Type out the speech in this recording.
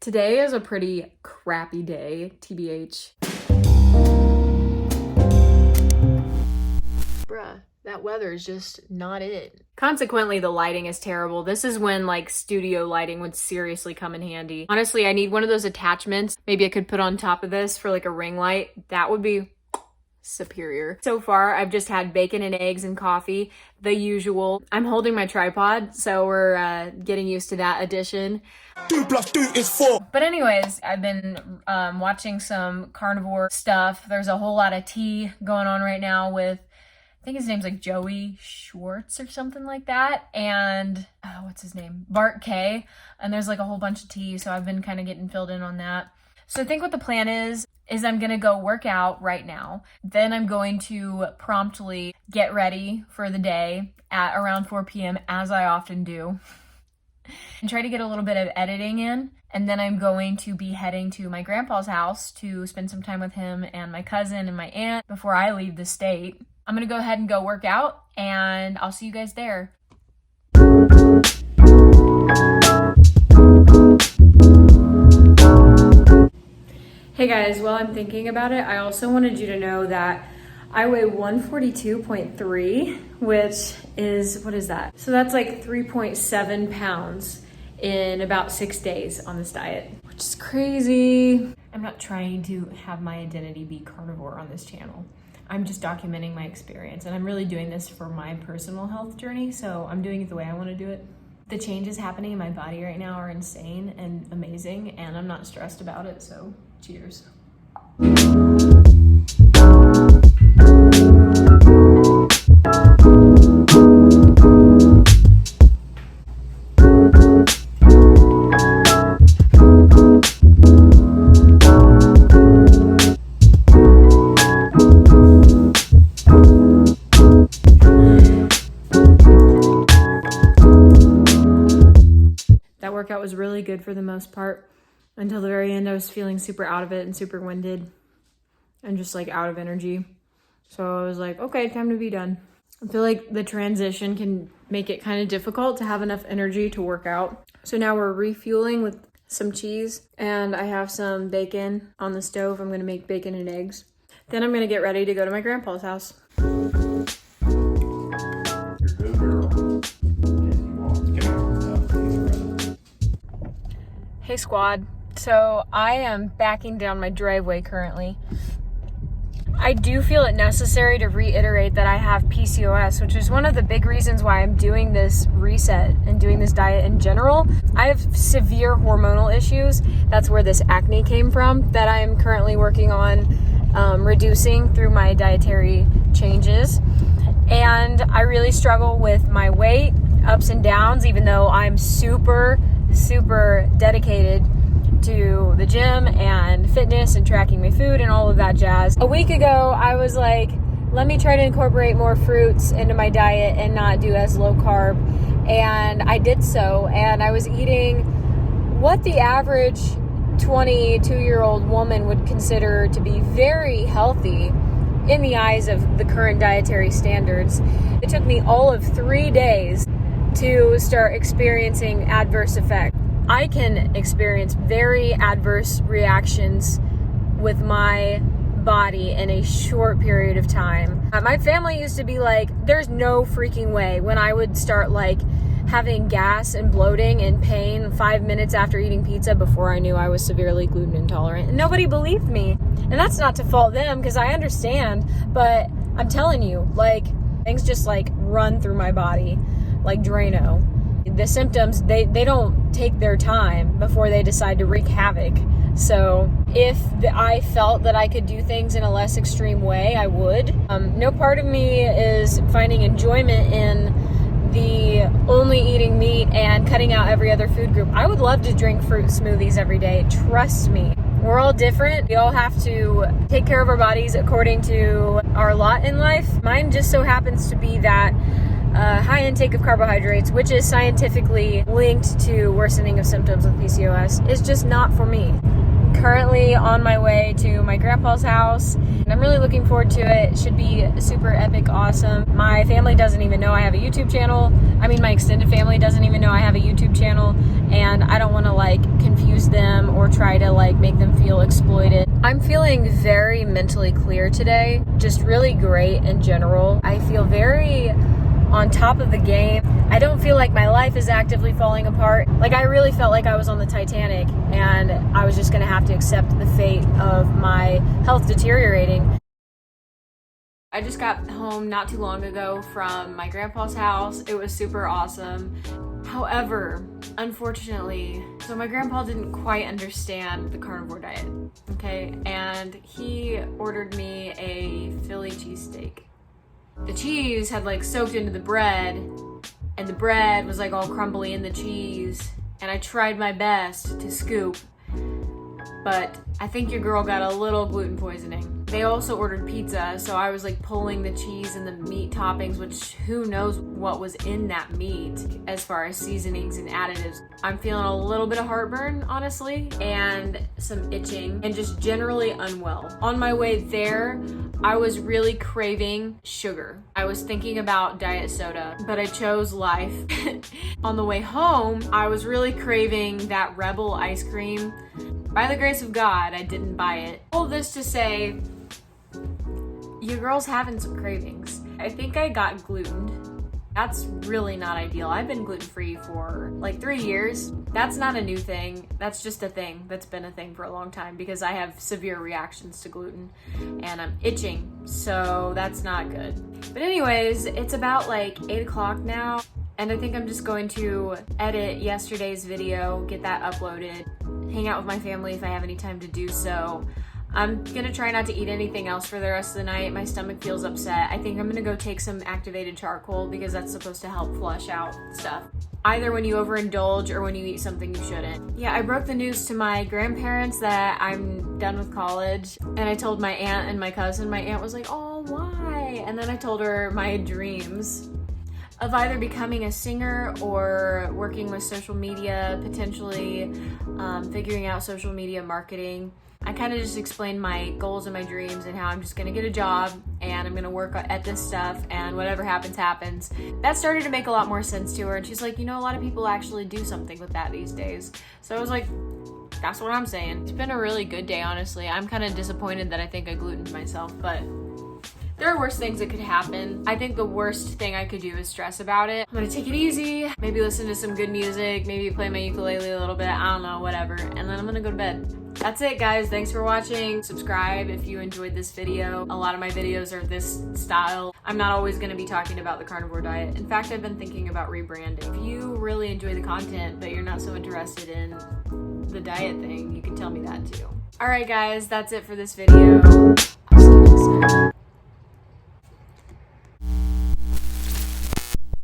Today is a pretty crappy day, TBH. Bruh, that weather is just not it. Consequently, the lighting is terrible. This is when like studio lighting would seriously come in handy. Honestly, I need one of those attachments. Maybe I could put on top of this for like a ring light. That would be superior. So far, I've just had bacon and eggs and coffee, the usual. I'm holding my tripod, so we're getting used to that addition. 2 + 2 is 4. But anyways, I've been watching some Carnivore stuff. There's a whole lot of tea going on right now with, I think his name's like Joey Schwartz or something like that. And what's his name? Bart K. And there's like a whole bunch of tea. So I've been kind of getting filled in on that. So I think what the plan is I'm going to go work out right now. Then I'm going to promptly get ready for the day at around 4 p.m. as I often do. And try to get a little bit of editing in. And then I'm going to be heading to my grandpa's house to spend some time with him and my cousin and my aunt before I leave the state. I'm going to go ahead and go work out, and I'll see you guys there. Hey guys, while I'm thinking about it, I also wanted you to know that I weigh 142.3, which is, what is that? So that's like 3.7 pounds in about 6 days on this diet, which is crazy. I'm not trying to have my identity be carnivore on this channel. I'm just documenting my experience, and I'm really doing this for my personal health journey, so I'm doing it the way I want to do it. The changes happening in my body right now are insane and amazing, and I'm not stressed about it, so cheers. That workout was really good for the most part. Until the very end, I was feeling super out of it and super winded and just like out of energy. So I was like, okay, time to be done. I feel like the transition can make it kind of difficult to have enough energy to work out. So now we're refueling with some cheese, and I have some bacon on the stove. I'm gonna make bacon and eggs. Then I'm gonna get ready to go to my grandpa's house. You're good, girl. Hey squad. So I am backing down my driveway currently. I do feel it necessary to reiterate that I have PCOS, which is one of the big reasons why I'm doing this reset and doing this diet in general. I have severe hormonal issues. That's where this acne came from that I am currently working on reducing through my dietary changes. And I really struggle with my weight, ups and downs, even though I'm super dedicated to the gym and fitness and tracking my food and all of that jazz. A week ago, I was like, let me try to incorporate more fruits into my diet and not do as low carb. And I did so, and I was eating what the average 22-year-old woman would consider to be very healthy in the eyes of the current dietary standards. It took me all of 3 days to start experiencing adverse effects. I can experience very adverse reactions with my body in a short period of time. My family used to be like, there's no freaking way, when I would start like having gas and bloating and pain 5 minutes after eating pizza before I knew I was severely gluten intolerant. And nobody believed me. And that's not to fault them, because I understand, but I'm telling you, like, things just like run through my body like Drano. The symptoms, they don't take their time before they decide to wreak havoc. So if I felt that I could do things in a less extreme way, I would. No part of me is finding enjoyment in the only eating meat and cutting out every other food group. I would love to drink fruit smoothies every day. Trust me. We're all different. We all have to take care of our bodies according to our lot in life. Mine just so happens to be that high intake of carbohydrates, which is scientifically linked to worsening of symptoms with PCOS, is just not for me. I'm currently on my way to my grandpa's house, and I'm really looking forward to it. It should be super epic awesome. My family doesn't even know I have a YouTube channel. My extended family doesn't even know I have a YouTube channel, and I don't want to like confuse them or try to like make them feel exploited. I'm feeling very mentally clear today, just really great in general. I feel very on top of the game. I don't feel like my life is actively falling apart. Like, I really felt like I was on the Titanic and I was just gonna have to accept the fate of my health deteriorating. I just got home not too long ago from my grandpa's house. It was super awesome. However, unfortunately, so my grandpa didn't quite understand the carnivore diet, okay? And he ordered me a Philly cheesesteak. The cheese had like soaked into the bread, and the bread was like all crumbly in the cheese, and I tried my best to scoop, but I think your girl got a little gluten poisoning. They also ordered pizza, so I was like pulling the cheese and the meat toppings, which who knows what was in that meat as far as seasonings and additives. I'm feeling a little bit of heartburn, honestly, and some itching, and just generally unwell. On my way there, I was really craving sugar. I was thinking about diet soda, but I chose life. On the way home, I was really craving that Rebel ice cream. By the grace of God, I didn't buy it. All this to say, your girl's having some cravings. I think I got glutened. That's really not ideal. I've been gluten-free for like 3 years. That's not a new thing. That's just a thing that's been a thing for a long time because I have severe reactions to gluten and I'm itching, so that's not good. But anyways, it's about like 8 o'clock now, and I think I'm just going to edit yesterday's video, get that uploaded, hang out with my family if I have any time to do so. I'm gonna try not to eat anything else for the rest of the night. My stomach feels upset. I think I'm gonna go take some activated charcoal because that's supposed to help flush out stuff. Either when you overindulge or when you eat something you shouldn't. Yeah, I broke the news to my grandparents that I'm done with college, and I told my aunt and my cousin. My aunt was like, oh, why? And then I told her my dreams of either becoming a singer or working with social media, potentially figuring out social media marketing. I kind of just explained my goals and my dreams and how I'm just gonna get a job and I'm gonna work at this stuff and whatever happens, happens. That started to make a lot more sense to her, and she's like, you know, a lot of people actually do something with that these days. So I was like, that's what I'm saying. It's been a really good day, honestly. I'm kind of disappointed that I think I glutened myself, but there are worse things that could happen. I think the worst thing I could do is stress about it. I'm gonna take it easy, maybe listen to some good music, maybe play my ukulele a little bit, I don't know, whatever, and then I'm gonna go to bed. That's it, guys. Thanks for watching. Subscribe if you enjoyed this video. A lot of my videos are this style. I'm not always gonna be talking about the carnivore diet. In fact, I've been thinking about rebranding. If you really enjoy the content, but you're not so interested in the diet thing, you can tell me that too. All right, guys, that's it for this video.